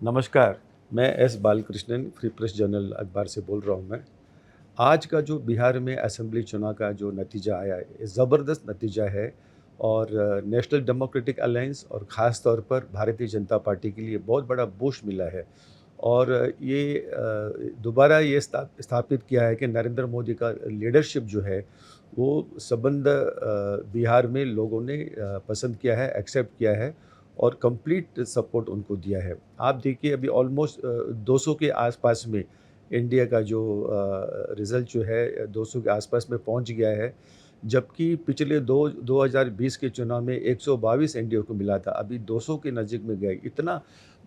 नमस्कार, मैं S Balakrishnan free press journal अखबार से बोल रहा हूँ मैं। आज का जो बिहार में असेंबली चुनाव का जो नतीजा आया है, ये ज़बरदस्त नतीजा है और नेशनल डेमोक्रेटिक अलायंस और ख़ास तौर पर भारतीय जनता पार्टी के लिए बहुत बड़ा बूस्ट मिला है। और ये दोबारा ये स्थापित किया है कि नरेंद्र मोदी का लीडरशिप जो है, वो संबंध बिहार में लोगों ने पसंद किया है, एक्सेप्ट किया है और कंप्लीट सपोर्ट उनको दिया है। आप देखिए अभी ऑलमोस्ट 200 के आसपास में इंडिया का जो रिज़ल्ट जो है 200 के आसपास में पहुंच गया है, जबकि पिछले 2020 के चुनाव में 122 एनडीए को मिला था, अभी 200 के नज़दीक में गए। इतना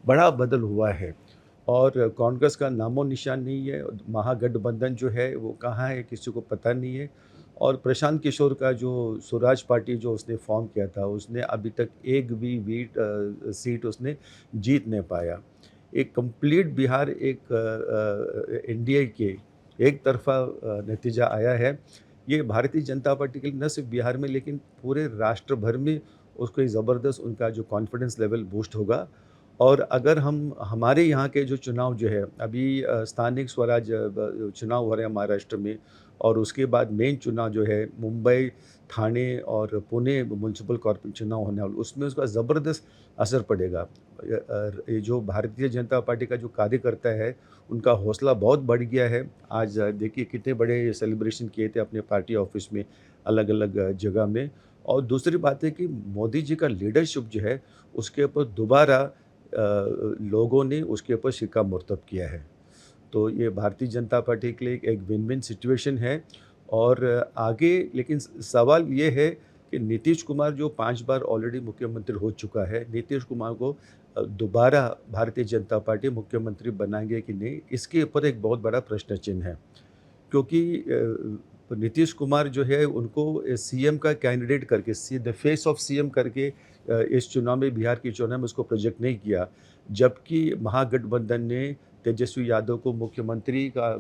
बड़ा बदल हुआ है और कांग्रेस का नामो-निशान नहीं है, महागठबंधन जो है वो कहाँ है किसी को पता नहीं है। और प्रशांत किशोर का जो स्वराज पार्टी जो उसने फॉर्म किया था, उसने अभी तक एक भी सीट उसने जीत नहीं पाया। एक कंप्लीट बिहार एक एनडीए के एक तरफ़ा नतीजा आया है। ये भारतीय जनता पार्टी के लिए न सिर्फ बिहार में लेकिन पूरे राष्ट्र भर में उसको एक ज़बरदस्त उनका जो कॉन्फिडेंस लेवल बूस्ट होगा। और अगर हम हमारे यहाँ के जो चुनाव जो है अभी स्थानिक स्वराज चुनाव हो रहे हैं महाराष्ट्र में और उसके बाद मेन चुनाव जो है मुंबई, ठाणे और पुणे म्युनिसिपल कॉर्पोरेशन चुनाव होने वाले, उसमें उसका ज़बरदस्त असर पड़ेगा। ये जो भारतीय जनता पार्टी का जो कार्यकर्ता है, उनका हौसला बहुत बढ़ गया है। आज देखिए कितने बड़े सेलिब्रेशन किए थे अपने पार्टी ऑफिस में, अलग-अलग जगह में। और दूसरी बात है कि मोदी जी का लीडरशिप जो है, उसके ऊपर दोबारा लोगों ने उसके ऊपर शिक्कामोर्तब किया है। तो ये भारतीय जनता पार्टी के लिए एक विन-विन सिचुएशन है। और आगे लेकिन सवाल ये है कि नीतीश कुमार जो 5 बार ऑलरेडी मुख्यमंत्री हो चुका है, नीतीश कुमार को दोबारा भारतीय जनता पार्टी मुख्यमंत्री बनाएँगे कि नहीं, इसके ऊपर एक बहुत बड़ा प्रश्न चिन्ह है। क्योंकि नीतीश कुमार जो है उनको सीएम का कैंडिडेट करके द फेस ऑफ सीएम करके इस चुनाव में बिहार के चुनाव में उसको प्रोजेक्ट नहीं किया। जबकि महागठबंधन ने तेजस्वी यादव को मुख्यमंत्री का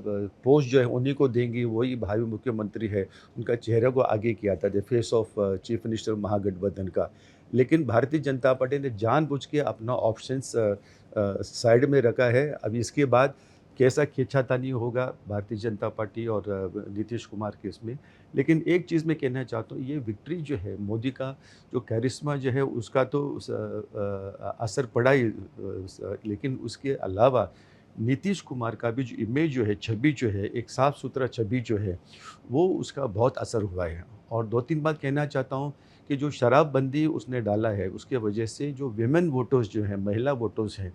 पोस्ट जो है उन्हीं को देंगी, वही भावी मुख्यमंत्री है, उनका चेहरा को आगे किया था the face of chief minister Mahagathbandhan का। लेकिन भारतीय जनता पार्टी ने जानबूझ के अपना ऑप्शंस साइड में रखा है। अब इसके बाद कैसा खींचातानी होगा भारतीय जनता पार्टी और नीतीश कुमार के इसमें। लेकिन एक चीज़ मैं कहना चाहता हूँ, ये विक्ट्री जो है मोदी का जो कैरिस्मा जो है उसका तो असर पड़ा ही, लेकिन उसके अलावा नीतीश कुमार का भी जो इमेज जो है, छवि जो है, एक साफ-सुथरा छवि जो है, वो उसका बहुत असर हुआ है। और 2-3 बात कहना चाहता हूँ कि जो शराबबंदी उसने डाला है, उसके वजह से जो विमेन वोटर्स जो हैं, महिला वोटर्स हैं,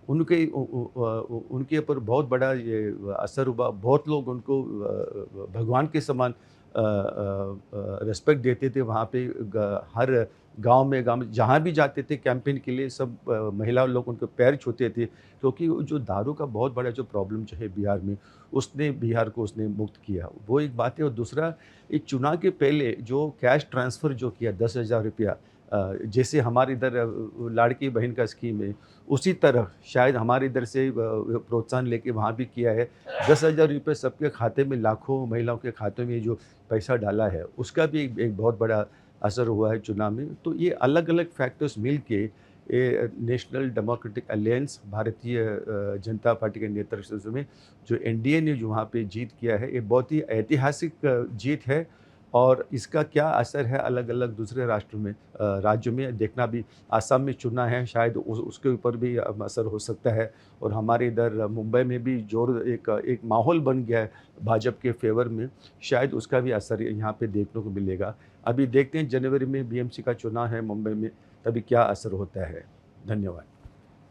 उनके उनके ऊपर बहुत बड़ा ये असर हुआ। बहुत लोग उनको भगवान के समान रिस्पेक्ट देते थे। वहाँ पे हर गाँव में जहाँ भी जाते थे कैंपेन के लिए, सब महिला लोग उनके पैर छूते थे, क्योंकि वो जो दारू का बहुत बड़ा जो प्रॉब्लम जो है बिहार में, उसने बिहार को उसने मुक्त किया। वो एक बात है। और दूसरा, एक चुनाव के पहले जो कैश ट्रांसफ़र जो किया 10,000 रुपया, जैसे हमारे इधर लाड़की बहन का स्कीम है, उसी तरह शायद हमारे इधर से प्रोत्साहन लेके वहाँ भी किया है। 10,000 रुपये सबके खाते में, लाखों महिलाओं के खाते में जो पैसा डाला है, उसका भी एक बहुत बड़ा असर हुआ है चुनाव में। तो ये अलग-अलग फैक्टर्स मिल के ये national democratic alliance Bharatiya Janata party के नेतृत्व में जो एनडीए ने जो वहाँ पे जीत किया है, ये बहुत ही ऐतिहासिक जीत है। और इसका क्या असर है अलग-अलग दूसरे राष्ट्रों में, राज्यों में, देखना भी। असम में चुना है, शायद उसके ऊपर भी असर हो सकता है। और हमारे इधर मुंबई में भी जोर एक माहौल बन गया है भाजपा के फ़ेवर में, शायद उसका भी असर यहाँ पे देखने को मिलेगा। अभी देखते हैं जनवरी में बीएमसी का चुनाव है मुंबई में, तभी क्या असर होता है। धन्यवाद।